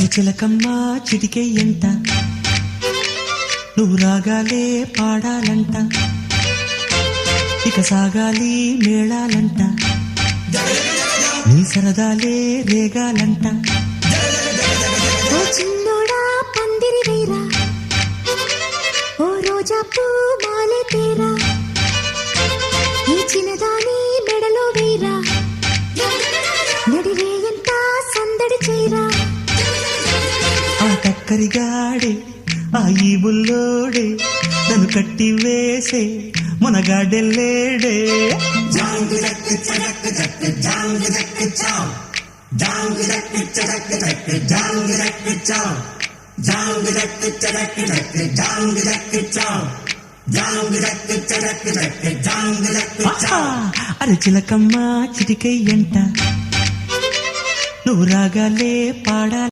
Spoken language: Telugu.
చిలకమ్మ చిటికెయ్యంట నువ్వు రాగాలే పాడాలంట ఇక సాగాలి మేళాలంట నీ సరదాలే రేగాలంట ఓ చిన్నోడా పందిరి వేరా ఓ రోజా పూ మాలే తేరా ఈ చిన్నదాని మెడలో వేరా నడిరే ఎంత సందడి చేరా ఆ కక్కరిగాడే ఆ ఈ బుల్లోడే నన్ను కట్టి వేసే మునగాడెల్లేడే అరే చిలకమ్మ చిటికెయ్యంట నువ్వు రాగాలే పాడాలంట